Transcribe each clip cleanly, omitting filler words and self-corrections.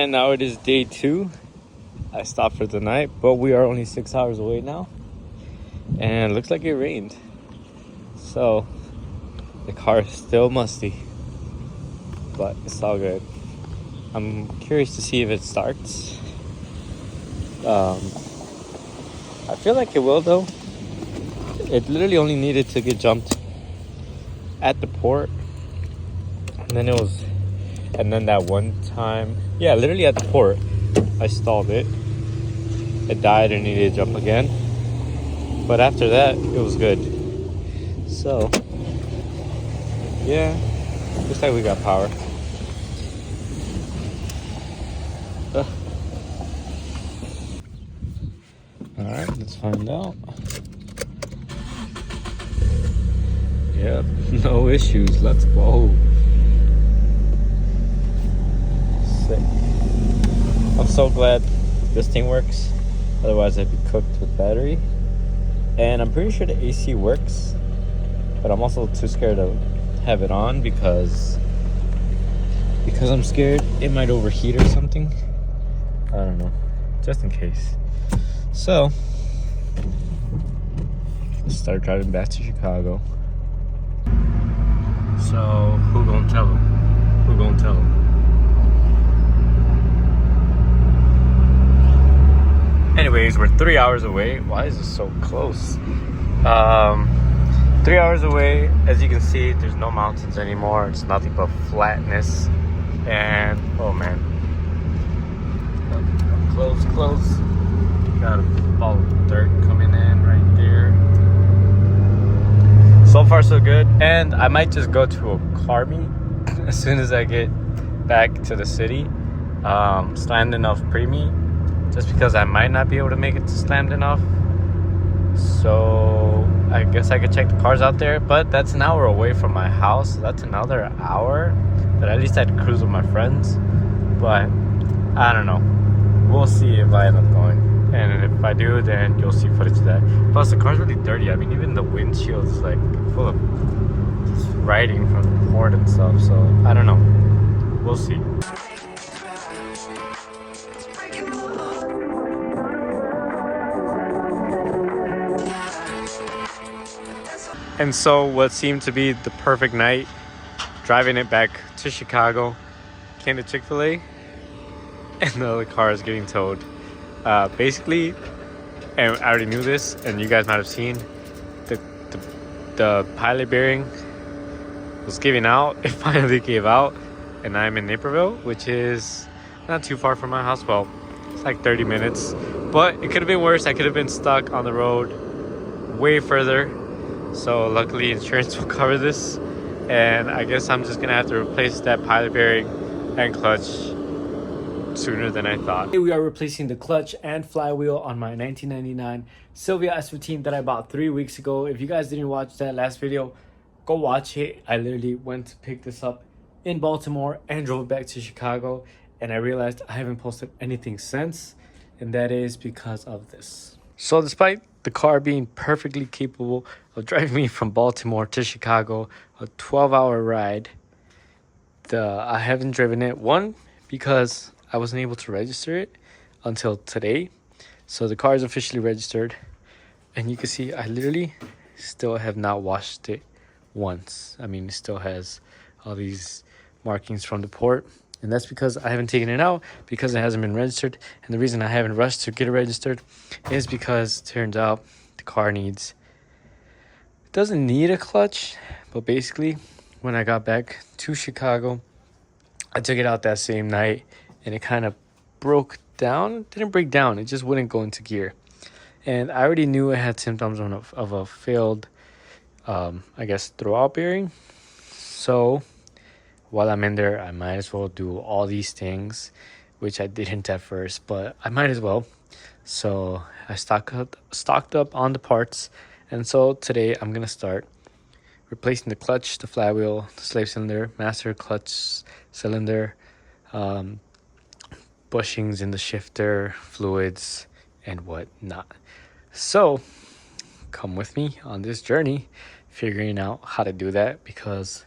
And now it is day 2. I stopped for the night, but we are only 6 hours away now. And it looks like it rained. So the car is still musty, but it's all good. I'm curious to see if it starts. I feel like it will though. It literally only needed to get jumped at the port. And then that one time, yeah, literally at the port, I stalled it. It died and needed to jump again. But after that, it was good. So, yeah, looks like we got power. Alright, let's find out. Yep, no issues. Let's go. Sick. I'm so glad this thing works. Otherwise, I'd be cooked with battery. And I'm pretty sure the AC works. But I'm also too scared to have it on because I'm scared it might overheat or something. I don't know. Just in case. So, let's start driving back to Chicago. So, who gonna tell him? Who gonna tell him? Anyways, we're 3 hours away. Why is this so close? 3 hours away. As you can see, there's no mountains anymore. It's nothing but flatness. And, oh man. Close. Got a ball of dirt coming in right there. So far so good. And I might just go to a car meet as soon as I get back to the city. Slammed Enough pre-meet, just because I might not be able to make it to Slammed Enough. So I guess I could check the cars out there, but that's an hour away from my house. So that's another hour that at least I'd cruise with my friends. But I don't know. We'll see if I end up going. And if I do, then you'll see footage of that. Plus, the car's really dirty. I mean, even the windshield is like full of just writing from the port and stuff. So, I don't know. We'll see. And so, what seemed to be the perfect night, driving it back to Chicago, came to Chick-fil-A, and the other car is getting towed. Basically, and I already knew this, and you guys might have seen, the pilot bearing was giving out. It finally gave out, and I'm in Naperville, which is not too far from my house. Well, it's like 30 minutes, but it could have been worse. I could have been stuck on the road way further. So luckily, insurance will cover this, and I guess I'm just gonna have to replace that pilot bearing and clutch sooner than I thought. We are replacing the clutch and flywheel on my 1999 Silvia S15 that I bought 3 weeks ago. If you guys didn't watch that last video, go watch it. I literally went to pick this up in Baltimore and drove back to Chicago, and I realized I haven't posted anything since, and that is because of this. So despite the car being perfectly capable of driving me from Baltimore to Chicago, a 12-hour ride, I haven't driven it. One, because I wasn't able to register it until today. So the car is officially registered. And you can see I literally still have not washed it once. I mean, it still has all these markings from the port. And that's because I haven't taken it out, because it hasn't been registered. And the reason I haven't rushed to get it registered is because it turns out the car doesn't need a clutch. But basically, when I got back to Chicago, I took it out that same night, and it kind of broke down. It didn't break down. It just wouldn't go into gear. And I already knew it had symptoms of a failed, I guess, throwout bearing. So while I'm in there, I might as well do all these things, which I didn't at first, but I might as well. So I stocked up on the parts. And so today I'm going to start replacing the clutch, the flywheel, the slave cylinder, master clutch cylinder, bushings in the shifter, fluids, and whatnot. So come with me on this journey, figuring out how to do that, because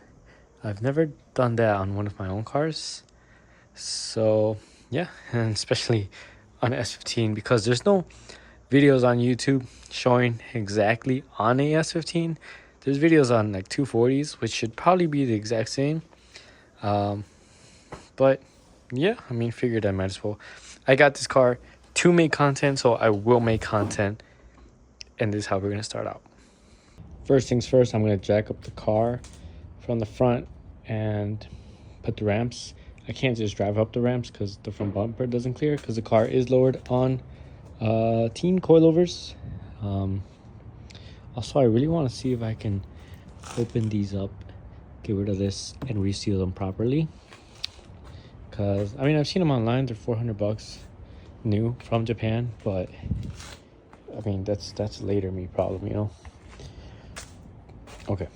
I've never done that on one of my own cars. So yeah, and especially on S15 because there's no videos on YouTube showing exactly on a S15. There's videos on like 240s, which should probably be the exact same. But yeah, I mean, figured I might as well. I got this car to make content, so I will make content. And this is how we're going to start out. First things first, I'm going to jack up the car from the front and put the ramps. I can't just drive up the ramps because the front bumper doesn't clear because the car is lowered on teen coilovers. Also, I really want to see if I can open these up, get rid of this, and reseal them properly. Because, I mean, I've seen them online. They're $400 new from Japan, but I mean, that's later me problem, you know? Okay.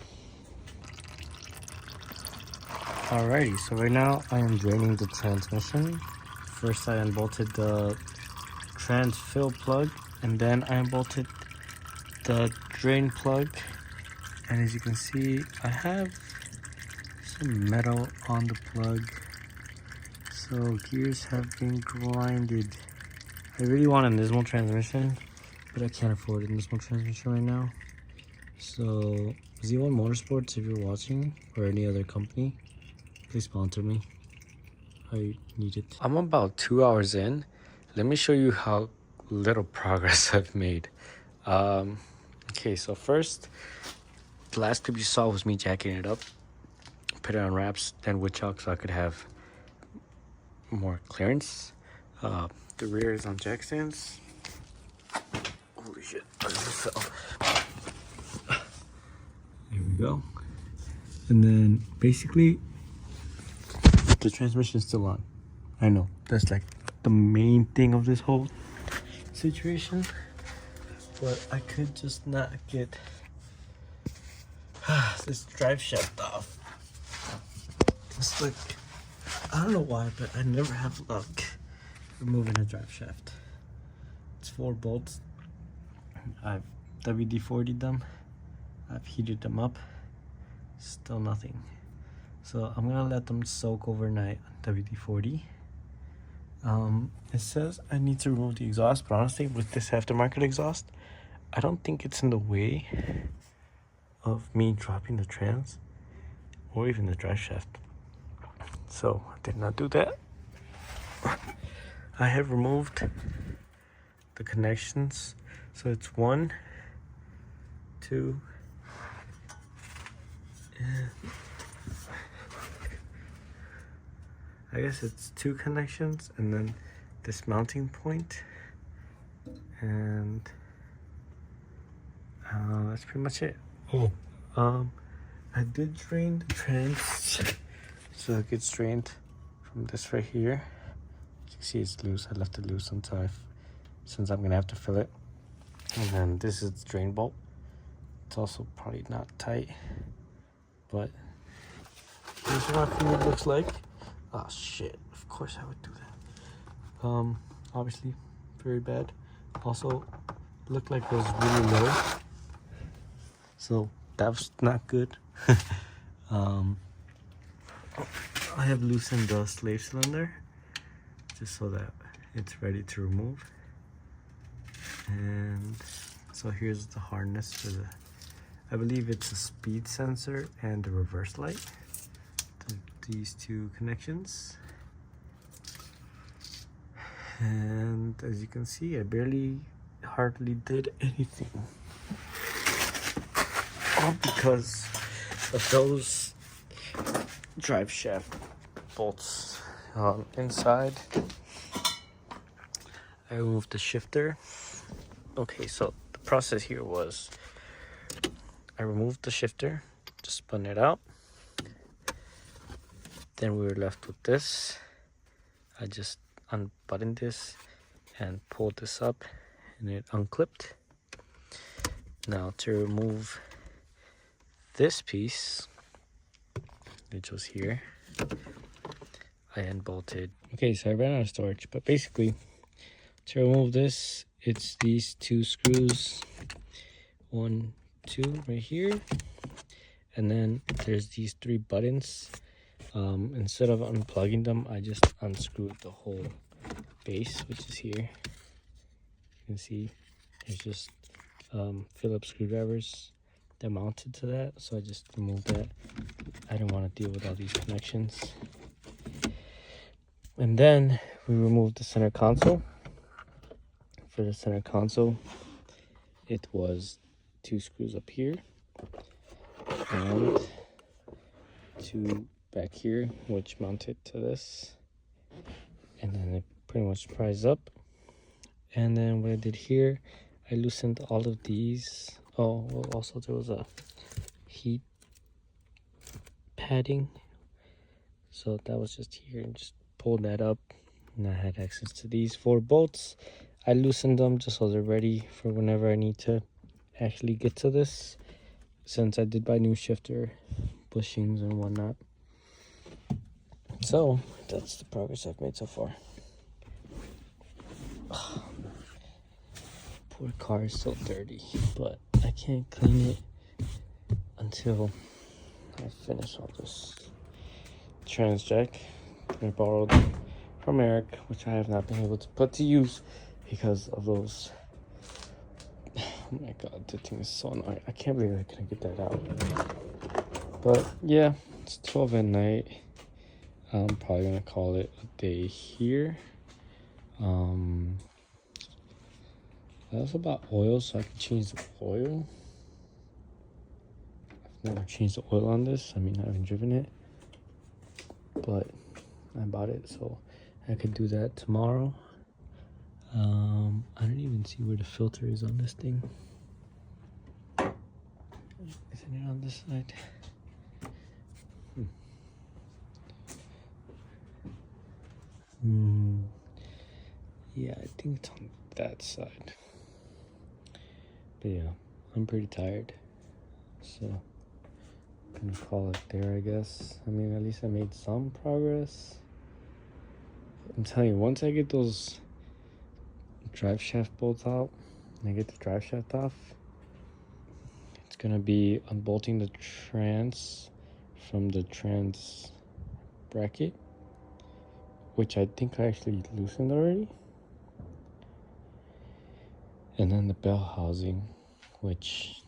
Alrighty, so right now I am draining the transmission. First I unbolted the trans fill plug, and then I unbolted the drain plug. And as you can see, I have some metal on the plug. So gears have been grinded. I really want a Nismo transmission, but I can't afford a Nismo transmission right now. So Z1 Motorsports, if you're watching, or any other company, please sponsor me. I need it. I'm about 2 hours in. Let me show you how little progress I've made. Okay, so first, the last clip you saw was me jacking it up, put it on wraps, then wood chalk so I could have more clearance. The rear is on jack stands. Holy shit, I just fell. There we go. And then basically, the transmission is still on. I know, that's like the main thing of this whole situation. But I could just not get this drive shaft off. It's like, I don't know why, but I never have luck removing a drive shaft. It's 4 bolts. I've WD-40'd them. I've heated them up. Still nothing. So I'm gonna let them soak overnight on WD-40. It says I need to remove the exhaust, but honestly, with this aftermarket exhaust, I don't think it's in the way of me dropping the trans or even the drive shaft. So I did not do that. I have removed the connections. So it's 1, 2, and I guess it's 2 connections, and then this mounting point, and that's pretty much it. I did drain the trans, so it gets drained from this right here. As you can see, it's loose. I left it loose until since I'm gonna have to fill it. And then this is the drain bolt. It's also probably not tight, but here's what it looks like. Oh shit! Of course I would do that. Obviously, very bad. Also, looked like it was really low, so that was not good. I have loosened the slave cylinder just so that it's ready to remove. And so here's the harness for the, I believe it's a speed sensor and the reverse light. These 2 connections. And as you can see, I hardly did anything. All because of those drive shaft bolts inside. I removed the shifter. Okay, so the process here was I removed the shifter, just spun it out. Then we were left with this. I just unbuttoned this and pulled this up, and it unclipped. Now to remove this piece, which was here, I unbolted. Okay, so I ran out of storage, but basically to remove this, it's these 2 screws, 1, 2 right here, and then there's these 3 buttons Instead of unplugging them, I just unscrewed the whole base, which is here. You can see there's just Phillips screwdrivers that mounted to that, so I just removed that. I didn't want to deal with all these connections. And then we removed the center console. For the center console, it was 2 screws up here and 2 back here, which mounted to this, and then it pretty much pries up. And then what I did here, I loosened all of these. Oh, well, also there was a heat padding, so that was just here, and just pulled that up, and I had access to these 4 bolts. I loosened them just so they're ready for whenever I need to actually get to this, since I did buy new shifter bushings and whatnot. So that's the progress I've made so far. Poor car is so dirty, but I can't clean it until I finish all this trans jack I borrowed from Eric, which I have not been able to put to use because of those. Oh my god, the thing is so annoying. I can't believe I couldn't get that out. But yeah, it's 12 at night. I'm probably gonna call it a day here. That's about oil, so I can change the oil. I've never changed the oil on this. I mean, I haven't driven it, but I bought it, so I could do that tomorrow. I don't even see where the filter is on this thing. Isn't it on this side? Yeah, I think it's on that side. But yeah, I'm pretty tired, so I'm gonna call it there, I guess. I mean, at least I made some progress. I'm telling you, once I get those drive shaft bolts out and I get the drive shaft off, it's gonna be unbolting the trans from the trans bracket, which I think I actually loosened already, and then the bell housing, which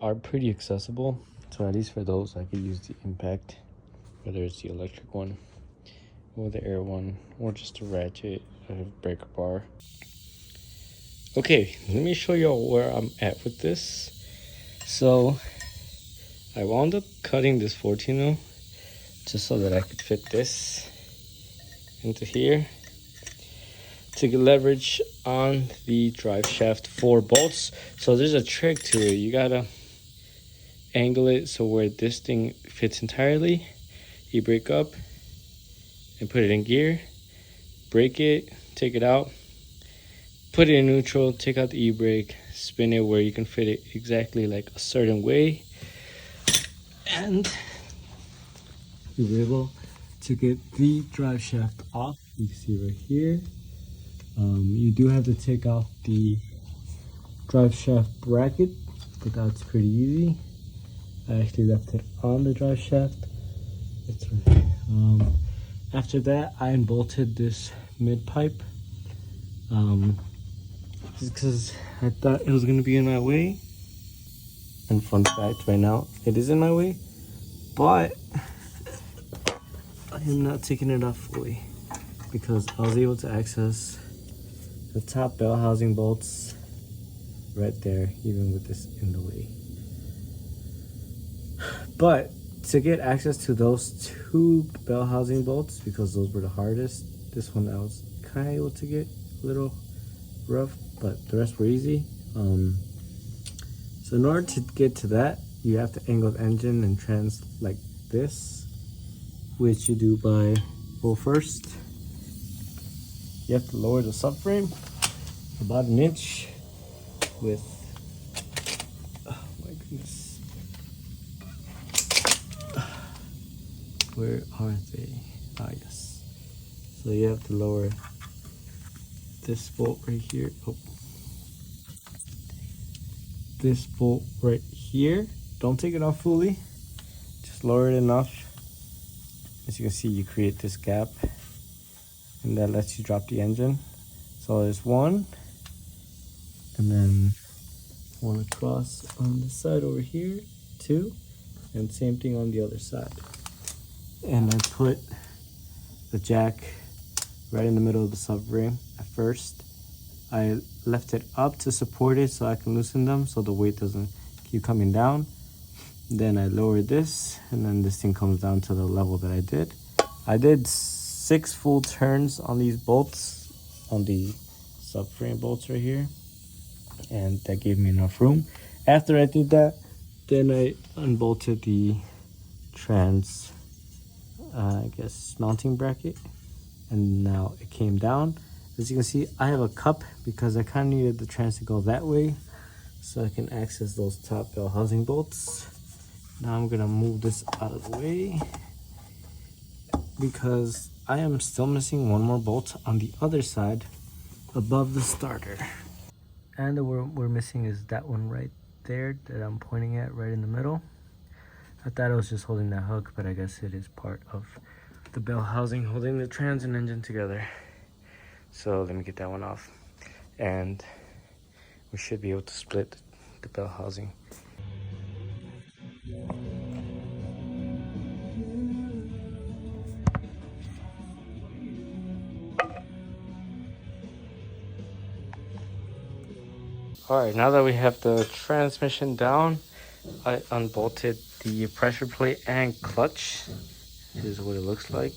are pretty accessible, so at least for those I could use the impact, whether it's the electric one or the air one, or just a ratchet breaker bar. Okay, let me show you all where I'm at with this. So I wound up cutting this 14 just so that I could fit this into here to get leverage on the drive shaft 4 bolts. So there's a trick to it. You gotta angle it so where this thing fits entirely. You break up and put it in gear, break it, take it out, put it in neutral, take out the e-brake, spin it where you can fit it exactly like a certain way, and you're able to get the drive shaft off. You can see right here. You do have to take off the drive shaft bracket, but that's pretty easy. I actually left it on the drive shaft. That's right. After that, I unbolted this mid pipe. Just because I thought it was gonna be in my way. And fun fact, right now it is in my way, but I am not taking it off fully because I was able to access the top bell housing bolts right there, even with this in the way. But to get access to those 2 bell housing bolts, because those were the hardest, this one I was kind of able to get a little rough, but the rest were easy. So in order to get to that, you have to angle the engine and trans like this, which you do by, well, first you have to lower the subframe about 1 inch with, oh my goodness, where are they? Ah, yes. So you have to lower this bolt right here. Oh, this bolt right here. Don't take it off fully. Just lower it enough as you can see, you create this gap, and that lets you drop the engine. So there's one, and then one across on the side over here, two, and same thing on the other side. And I put the jack right in the middle of the subframe at first. I left it up to support it so I can loosen them so the weight doesn't keep coming down. Then I lowered this, and then this thing comes down to the level that I did. I did 6 full turns on these bolts, on the subframe bolts right here, and that gave me enough room. After I did that, then I unbolted the trans, I guess, mounting bracket, and now it came down. As you can see, I have a cup because I kind of needed the trans to go that way so I can access those top bell housing bolts. Now I'm gonna move this out of the way because I am still missing one more bolt on the other side above the starter. And the one we're missing is that one right there that I'm pointing at right in the middle. I thought I was just holding that hook, but I guess it is part of the bell housing holding the trans and engine together. So let me get that one off, and we should be able to split the bell housing. Alright, now that we have the transmission down, I unbolted the pressure plate and clutch. Here's what it looks like.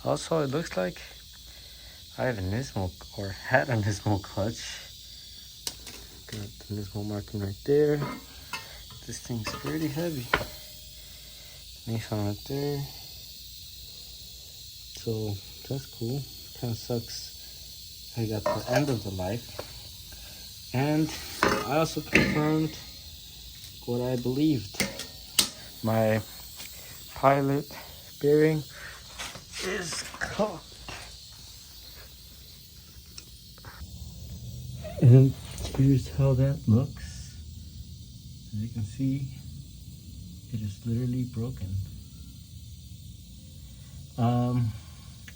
Also, it looks like I have a Nismo, or had a Nismo clutch. Got the Nismo marking right there. This thing's pretty heavy. Nissan right there. So that's cool. Kind of sucks I got the end of the life. And I also confirmed what I believed. My pilot bearing is caught. And here's how that looks. As you can see, it is literally broken.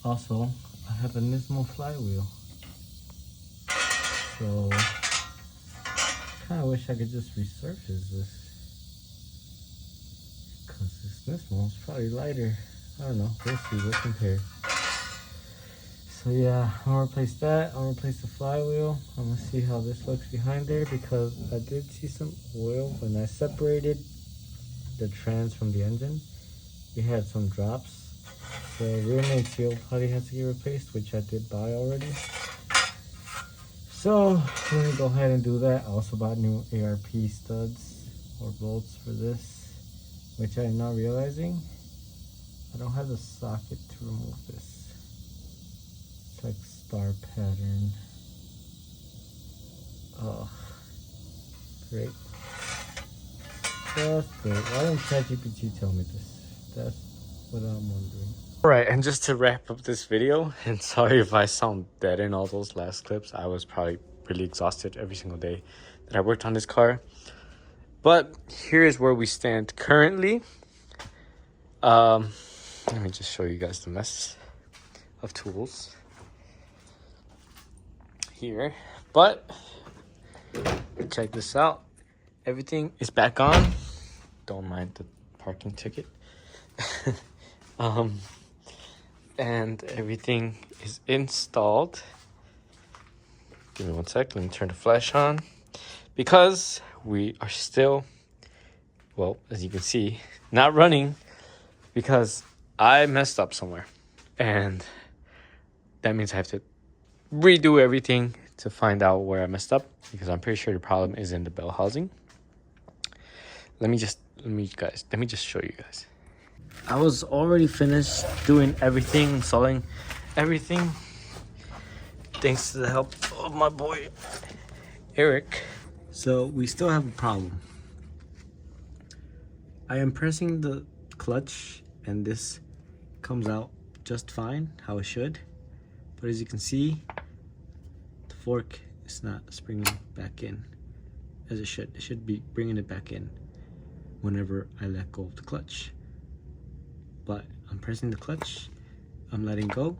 Also, I have a Nismo flywheel. So, kind of wish I could just resurface this, because this Nismo is probably lighter. I don't know, we'll see, we'll compare. So yeah, I'm gonna replace that. I'm gonna replace the flywheel. I'm gonna see how this looks behind there, because I did see some oil when I separated the trans from the engine. It had some drops. So rear main seal probably has to get replaced, which I did buy already. So we're gonna go ahead and do that. I also bought new ARP studs or bolts for this, which I'm now realizing I don't have the socket to remove this. It's like star pattern. Oh, great. That's great. Why didn't ChatGPT tell me this? That's what I'm wondering. Alright, and just to wrap up this video, and sorry if I sound dead in all those last clips. I was probably really exhausted every single day that I worked on this car. But here is where we stand currently. Let me just show you guys the mess of tools here. But check this out. Everything is back on. Don't mind the parking ticket. And everything is installed. Give me 1 sec. Let me turn the flash on. Because we are still, well, as you can see, not running because I messed up somewhere. And that means I have to redo everything to find out where I messed up, because I'm pretty sure the problem is in the bell housing. Let me just show you guys. I was already finished doing everything, installing everything, thanks to the help of my boy Eric. So we still have a problem. I am pressing the clutch and this comes out just fine, how it should. But as you can see, the fork is not springing back in as it should. It should be bringing it back in whenever I let go of the clutch. but I'm pressing the clutch, I'm letting go,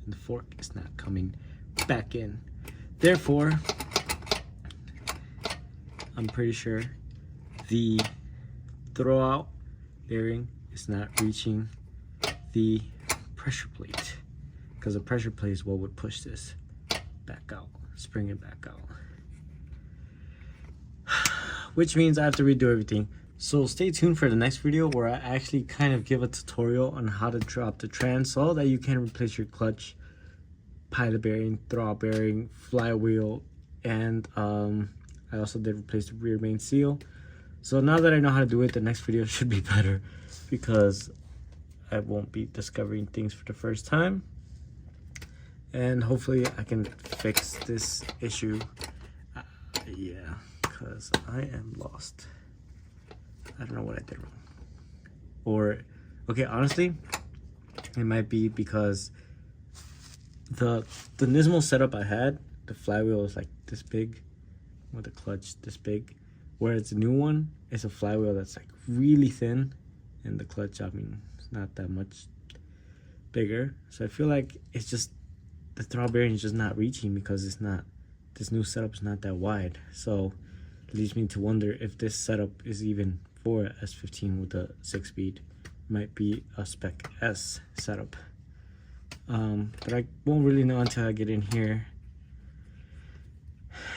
and the fork is not coming back in. Therefore, I'm pretty sure the throwout bearing is not reaching the pressure plate, because the pressure plate is what would push this back out, spring it back out. Which means I have to redo everything. So stay tuned for the next video where I actually kind of give a tutorial on how to drop the trans so that you can replace your clutch, pilot bearing, throwout bearing, flywheel, and I also did replace the rear main seal. So now that I know how to do it, the next video should be better because I won't be discovering things for the first time. And hopefully I can fix this issue. Yeah, because I am lost. I don't know what I did wrong. Or, okay, honestly, it might be because the Nismo setup I had, the flywheel is like this big with the clutch this big, whereas the new one is a flywheel that's like really thin, and the clutch, I mean, it's not that much bigger. So I feel like it's just the throwout bearing is just not reaching because it's not, this new setup is not that wide. So it leads me to wonder if this setup is even for a S15 with a 6-speed. Might be a Spec S setup. But I won't really know until I get in here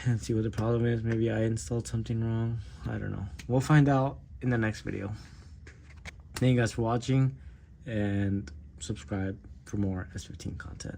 and see what the problem is. Maybe I installed something wrong. I don't know. We'll find out in the next video. Thank you guys for watching, and subscribe for more S15 content.